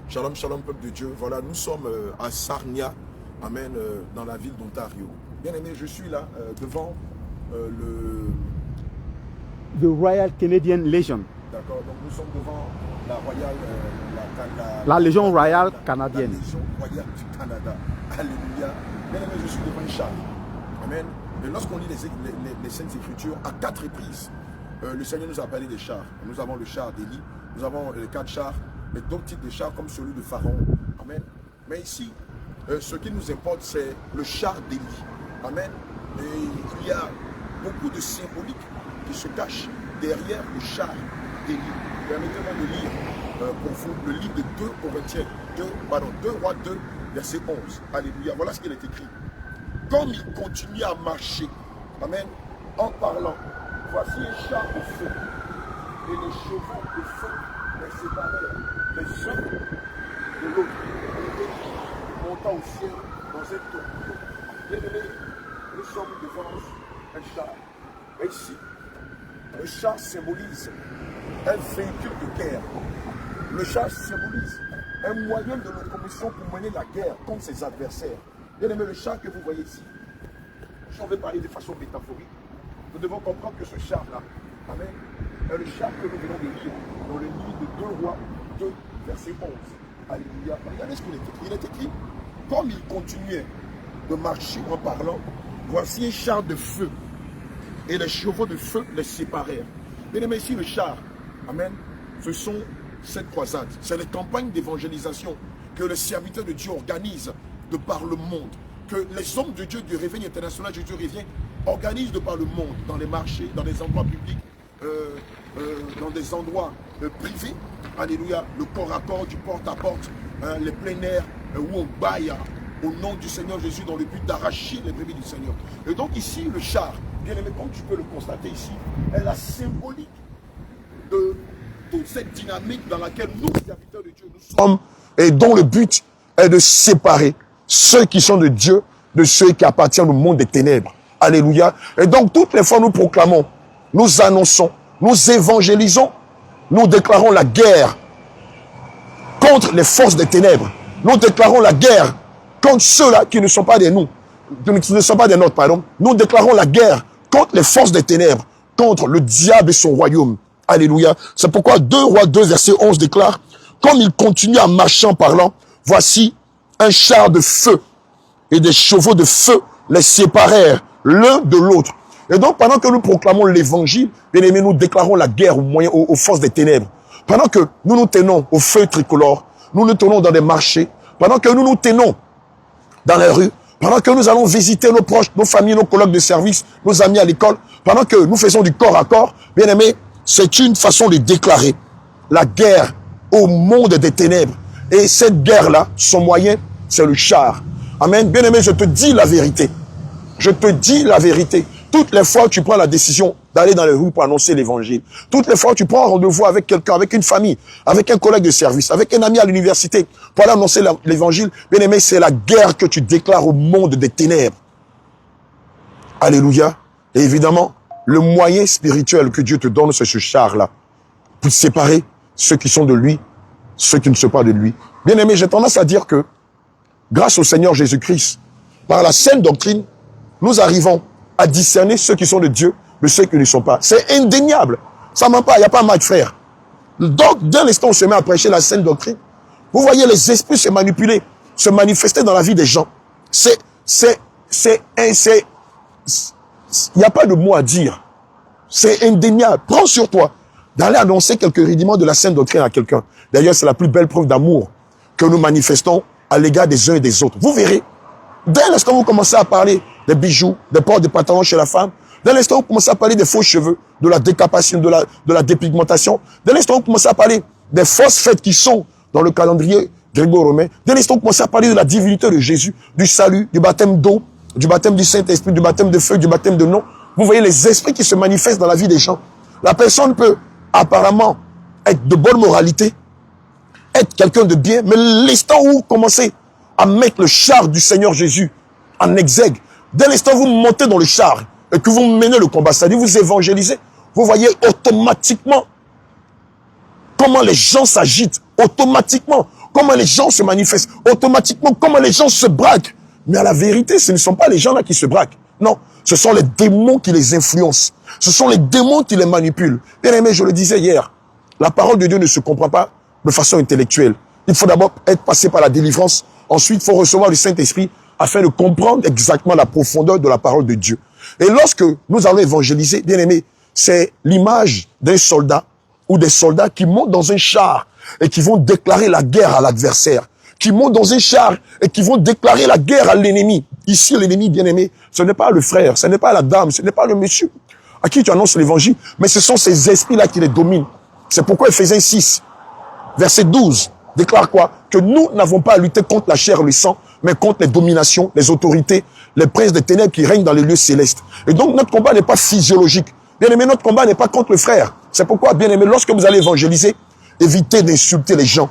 Shalom, shalom, peuple de Dieu. Voilà, nous sommes à Sarnia, amen, dans la ville d'Ontario. Bien aimé, je suis là devant The Royal Canadian Legion. D'accord, donc nous sommes devant la Royale, la Légion Royale Canadienne. La Légion Royale du Canada. Alléluia. Bien aimé, je suis devant un char. Amen. Et lorsqu'on lit les Saintes Écritures, à 4 reprises, le Seigneur nous a parlé des chars. Nous avons le char d'Élie, nous avons les 4 chars, et d'autres types de chars comme celui de Pharaon. Amen. Mais ici, ce qui nous importe, c'est le char d'Élie. Amen. Et il y a beaucoup de symbolique qui se cache derrière le char d'Élie. Permettez-moi de lire pour vous le livre de 2 Corinthiens, 2 Rois 2, verset 11. Alléluia. Voilà ce qu'il est écrit. Comme il continue à marcher, amen, en parlant, voici un char au feu, et les chevaux de feu les séparèrent les uns de l'autre, montant au ciel dans un tour. Bien aimé, nous sommes devant un char. Et ici, le char symbolise un véhicule de guerre. Le char symbolise un moyen de locomotion pour mener la guerre contre ses adversaires. Bien aimé, le char que vous voyez ici, si on veut parler de façon métaphorique, nous devons comprendre que ce char-là, amen, est le char que nous venons de lire dans le livre de 2 Rois 2, verset 11. Alléluia. Regardez ce qu'il est écrit. Il est écrit, comme il continuait de marcher en parlant, voici un char de feu, et les chevaux de feu les séparèrent. Bien aimé, ici le char, amen, ce sont cette croisade, c'est les campagnes d'évangélisation que le serviteur de Dieu organise de par le monde, que les hommes de Dieu du Réveil international de Dieu revient organisent de par le monde, dans les marchés, dans les endroits publics, dans des endroits privés, alléluia, le corps à corps, du porte-à-porte, les plein air, où on baille au nom du Seigneur Jésus dans le but d'arracher les brebis du Seigneur. Et donc ici, le char, bien aimé, comme tu peux le constater ici, est la symbolique de toute cette dynamique dans laquelle nous, serviteurs de Dieu, nous sommes, et dont le but est de séparer ceux qui sont de Dieu de ceux qui appartiennent au monde des ténèbres. Alléluia. Et donc, toutes les fois, nous proclamons, nous annonçons, nous évangélisons, nous déclarons la guerre contre les forces des ténèbres. Nous déclarons la guerre contre ceux-là qui ne sont pas des nous, qui ne sont pas des nôtres, pardon. Nous déclarons la guerre contre les forces des ténèbres, contre le diable et son royaume. Alléluia. C'est pourquoi 2 Rois 2, verset 11 déclare, comme il continue à marcher en parlant, voici un char de feu et des chevaux de feu les séparèrent l'un de l'autre. Et donc, pendant que nous proclamons l'évangile, bien aimés, nous déclarons la guerre aux forces des ténèbres. Pendant que nous nous tenons au feu tricolore, nous nous tenons dans des marchés, pendant que nous nous tenons dans les rues, pendant que nous allons visiter nos proches, nos familles, nos collègues de service, nos amis à l'école, pendant que nous faisons du corps à corps, bien aimés, c'est une façon de déclarer la guerre au monde des ténèbres. Et cette guerre-là, son moyen, c'est le char. Amen. Bien aimé, je te dis la vérité. Je te dis la vérité. Toutes les fois où tu prends la décision d'aller dans les rues pour annoncer l'évangile, toutes les fois où tu prends un rendez-vous avec quelqu'un, avec une famille, avec un collègue de service, avec un ami à l'université, pour aller annoncer l'évangile, bien aimé, c'est la guerre que tu déclares au monde des ténèbres. Alléluia. Et évidemment, le moyen spirituel que Dieu te donne, c'est ce char-là, pour séparer ceux qui sont de lui, ceux qui ne sont pas de lui. Bien aimé, j'ai tendance à dire que, grâce au Seigneur Jésus-Christ, par la saine doctrine, nous arrivons à discerner ceux qui sont de Dieu de ceux qui ne sont pas. C'est indéniable. Ça ne ment pas, il n'y a pas match, frère. Donc, dès l'instant où on se met à prêcher la saine doctrine, vous voyez les esprits se manipuler, se manifester dans la vie des gens. Il n'y a pas de mot à dire. C'est indéniable. Prends sur toi d'aller annoncer quelques rudiments de la saine doctrine à quelqu'un. D'ailleurs, c'est la plus belle preuve d'amour que nous manifestons à l'égard des uns et des autres. Vous verrez, dès l'instant où vous commencez à parler des bijoux, des portes de pantalon chez la femme, dès l'instant où vous commencez à parler des faux cheveux, de la décapation, de la dépigmentation, dès l'instant où vous commencez à parler des fausses fêtes qui sont dans le calendrier gréco-romain, dès l'instant où vous commencez à parler de la divinité de Jésus, du salut, du baptême d'eau, du baptême du Saint-Esprit, du baptême de feu, du baptême de nom, vous voyez les esprits qui se manifestent dans la vie des gens. La personne peut apparemment être de bonne moralité, être quelqu'un de bien, mais l'instant où vous commencez à mettre le char du Seigneur Jésus en exergue, dès l'instant où vous montez dans le char et que vous menez le combat, c'est-à-dire vous évangélisez, vous voyez automatiquement comment les gens s'agitent. Automatiquement, comment les gens se manifestent, automatiquement, comment les gens se braquent. Mais à la vérité, ce ne sont pas les gens là qui se braquent. Non, ce sont les démons qui les influencent. Ce sont les démons qui les manipulent. Bien aimé, je le disais hier, la parole de Dieu ne se comprend pas de façon intellectuelle. Il faut d'abord être passé par la délivrance. Ensuite, il faut recevoir le Saint-Esprit afin de comprendre exactement la profondeur de la parole de Dieu. Et lorsque nous allons évangéliser, bien aimé, c'est l'image d'un soldat ou des soldats qui montent dans un char et qui vont déclarer la guerre à l'adversaire, qui montent dans un char et qui vont déclarer la guerre à l'ennemi. Ici, l'ennemi, bien aimé, ce n'est pas le frère, ce n'est pas la dame, ce n'est pas le monsieur à qui tu annonces l'évangile, mais ce sont ces esprits-là qui les dominent. C'est pourquoi Ephésiens 6, verset 12, déclare quoi? Que nous n'avons pas à lutter contre la chair et le sang, mais contre les dominations, les autorités, les princes des ténèbres qui règnent dans les lieux célestes. Et donc, notre combat n'est pas physiologique. Bien aimé, notre combat n'est pas contre le frère. C'est pourquoi, bien aimé, lorsque vous allez évangéliser, évitez d'insulter les gens.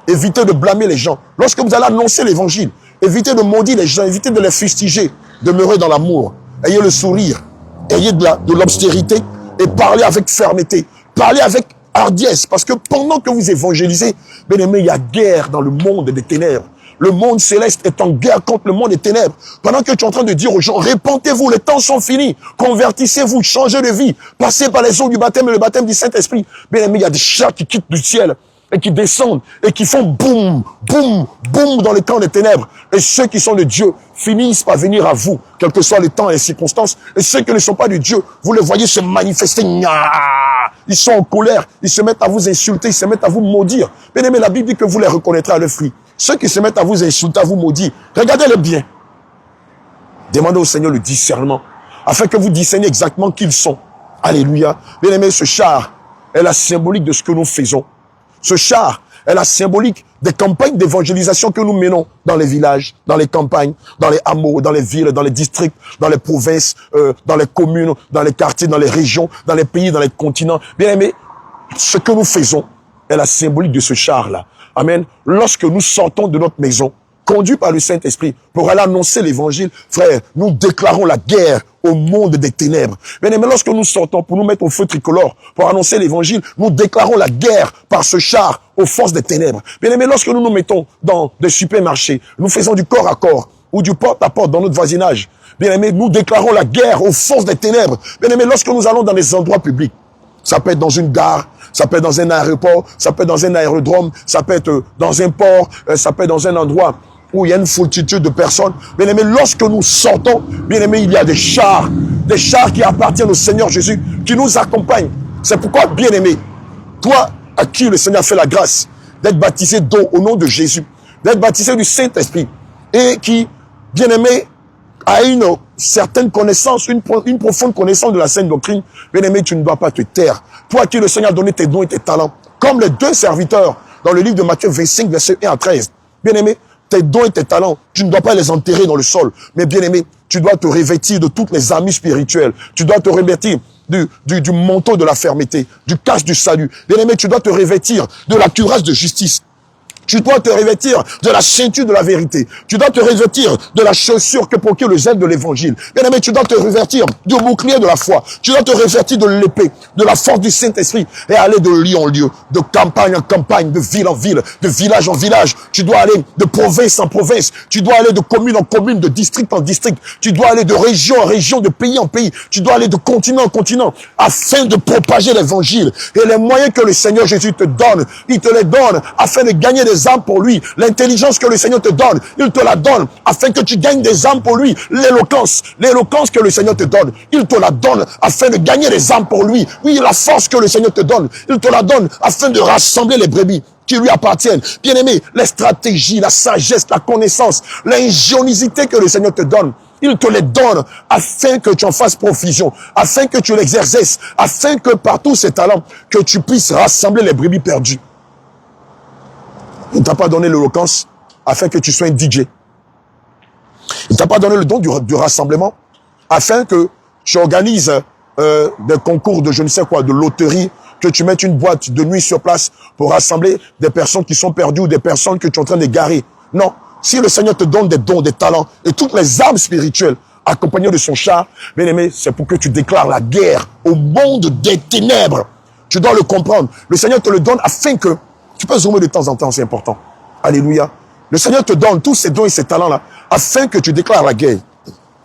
Évitez de blâmer les gens. Lorsque vous allez annoncer l'évangile, évitez de maudire les gens, évitez de les fustiger. Demeurez dans l'amour. Ayez le sourire. Ayez de l'austérité et parlez avec fermeté. Parlez avec hardiesse. Parce que pendant que vous évangélisez, bien aimé, il y a guerre dans le monde des ténèbres. Le monde céleste est en guerre contre le monde des ténèbres. Pendant que tu es en train de dire aux gens, répentez-vous, les temps sont finis. Convertissez-vous, changez de vie. Passez par les eaux du baptême et le baptême du Saint-Esprit. Bien aimé, il y a des chars qui quittent du ciel et qui descendent et qui font boum, boum, boum dans les camps des ténèbres. Et ceux qui sont de Dieu finissent par venir à vous, quels que soient les temps et les circonstances. Et ceux qui ne sont pas de Dieu, vous les voyez se manifester. Ils sont en colère, ils se mettent à vous insulter, ils se mettent à vous maudire. Bien aimé, la Bible dit que vous les reconnaîtrez à leurs fruits. Ceux qui se mettent à vous insulter, à vous maudire, regardez-les bien. Demandez au Seigneur le discernement, afin que vous discerniez exactement qui ils sont. Alléluia. Bien aimé, ce char est la symbolique de ce que nous faisons. Ce char est la symbolique des campagnes d'évangélisation que nous menons dans les villages, dans les campagnes, dans les hameaux, dans les villes, dans les districts, dans les provinces, dans les communes, dans les quartiers, dans les régions, dans les pays, dans les continents. Bien aimé, ce que nous faisons est la symbolique de ce char-là. Amen. Lorsque nous sortons de notre maison, conduits par le Saint-Esprit, pour aller annoncer l'évangile, frère, nous déclarons la guerre au monde des ténèbres. Bien aimé, lorsque nous sortons pour nous mettre au feu tricolore, pour annoncer l'évangile, nous déclarons la guerre par ce char aux forces des ténèbres. Bien aimé, lorsque nous nous mettons dans des supermarchés, nous faisons du corps à corps ou du porte-à-porte dans notre voisinage. Bien aimé, nous déclarons la guerre aux forces des ténèbres. Bien aimé, lorsque nous allons dans des endroits publics, ça peut être dans une gare, ça peut être dans un aéroport, ça peut être dans un aérodrome, ça peut être dans un port, ça peut être dans un endroit où il y a une foultitude de personnes. Bien aimé, lorsque nous sortons, bien aimé, il y a des chars qui appartiennent au Seigneur Jésus, qui nous accompagnent. C'est pourquoi, bien aimé, toi à qui le Seigneur fait la grâce d'être baptisé d'eau au nom de Jésus, d'être baptisé du Saint-Esprit, et qui, bien aimé, a une certaine connaissance, une profonde connaissance de la sainte doctrine, bien aimé, tu ne dois pas te taire. Toi à qui le Seigneur a donné tes dons et tes talents, comme les deux serviteurs dans le livre de Matthieu 25, versets 1 à 13. Bien aimé, tes dons et tes talents, tu ne dois pas les enterrer dans le sol. Mais bien aimé, tu dois te revêtir de toutes les armes spirituelles. Tu dois te revêtir du manteau de la fermeté, du casque du salut. Bien aimé, tu dois te revêtir de la cuirasse de justice. Tu dois te revêtir de la ceinture de la vérité. Tu dois te revêtir de la chaussure que procure le zèle de l'évangile. Bien aimé, tu dois te revêtir du bouclier de la foi. Tu dois te revêtir de l'épée, de la force du Saint-Esprit et aller de lieu en lieu, de campagne en campagne, de ville en ville, de village en village. Tu dois aller de province en province. Tu dois aller de commune en commune, de district en district. Tu dois aller de région en région, de pays en pays. Tu dois aller de continent en continent afin de propager l'évangile. Et les moyens que le Seigneur Jésus te donne, il te les donne afin de gagner des âmes pour lui. L'intelligence que le Seigneur te donne, il te la donne afin que tu gagnes des âmes pour lui. L'éloquence que le Seigneur te donne, il te la donne afin de gagner des âmes pour lui. Oui, la force que le Seigneur te donne, il te la donne afin de rassembler les brebis qui lui appartiennent. Bien aimé, les stratégies, la sagesse, la connaissance, l'ingéniosité que le Seigneur te donne, il te les donne afin que tu en fasses provision, afin que tu l'exerces, afin que par tous ces talents, que tu puisses rassembler les brebis perdues. Il ne t'a pas donné l'éloquence afin que tu sois un DJ. Il ne t'a pas donné le don du rassemblement afin que tu organises des concours de je ne sais quoi, de loterie, que tu mettes une boîte de nuit sur place pour rassembler des personnes qui sont perdues ou des personnes que tu es en train d'égarer. Non. Si le Seigneur te donne des dons, des talents et toutes les armes spirituelles accompagnées de son char, bien aimé, c'est pour que tu déclares la guerre au monde des ténèbres. Tu dois le comprendre. Le Seigneur te le donne afin que tu peux zoomer de temps en temps, c'est important. Alléluia. Le Seigneur te donne tous ces dons et ces talents-là afin que tu déclares la guerre.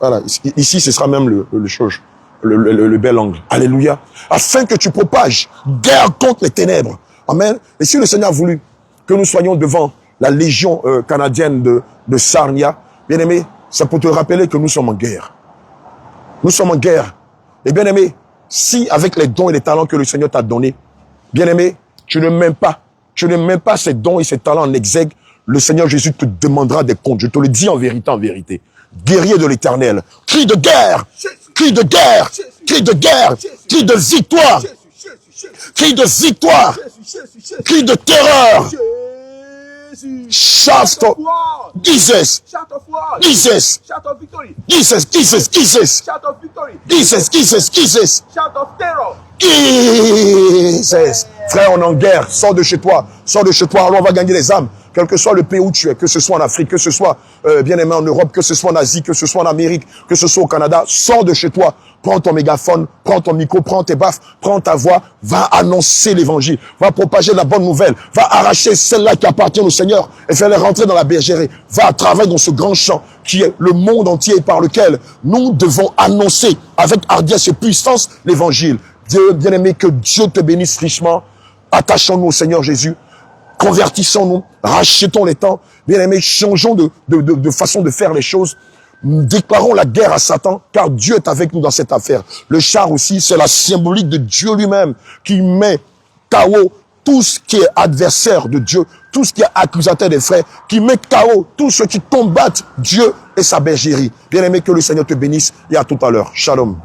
Voilà, ici, ce sera même le bel angle. Alléluia. Afin que tu propages guerre contre les ténèbres. Amen. Et si le Seigneur a voulu que nous soyons devant la légion canadienne de Sarnia, bien aimé, c'est pour te rappeler que nous sommes en guerre. Nous sommes en guerre. Et bien aimé, si avec les dons et les talents que le Seigneur t'a donnés, bien aimé, tu ne mets pas ces dons et ces talents en exergue, le Seigneur Jésus te demandera des comptes. Je te le dis en vérité, en vérité. Guerrier de l'Éternel, cri de guerre, cri de guerre, cri de guerre, cri de victoire, cri de victoire, cri de terreur. Shout of Jesus, Jesus, Jesus, Jesus, Jesus, Jesus, Jesus. Frère, on est en guerre. Sors de chez toi. Sors de chez toi. Alors on va gagner les âmes. Quel que soit le pays où tu es, que ce soit en Afrique, que ce soit bien aimé en Europe, que ce soit en Asie, que ce soit en Amérique, que ce soit au Canada, sors de chez toi, prends ton mégaphone, prends ton micro, prends tes baffes, prends ta voix, va annoncer l'évangile, va propager la bonne nouvelle, va arracher celle-là qui appartient au Seigneur et faire les rentrer dans la bergerie, va travailler dans ce grand champ qui est le monde entier et par lequel nous devons annoncer avec hardiesse et puissance l'évangile. Dieu, bien aimé, que Dieu te bénisse richement. Attachons-nous au Seigneur Jésus. Convertissons-nous, rachetons les temps, bien aimés, changeons de façon de faire les choses, déclarons la guerre à Satan, car Dieu est avec nous dans cette affaire. Le char aussi, c'est la symbolique de Dieu lui-même, qui met KO tout ce qui est adversaire de Dieu, tout ce qui est accusateur des frères, qui met KO tous ceux qui combattent Dieu et sa bergerie. Bien aimé, que le Seigneur te bénisse, et à tout à l'heure. Shalom.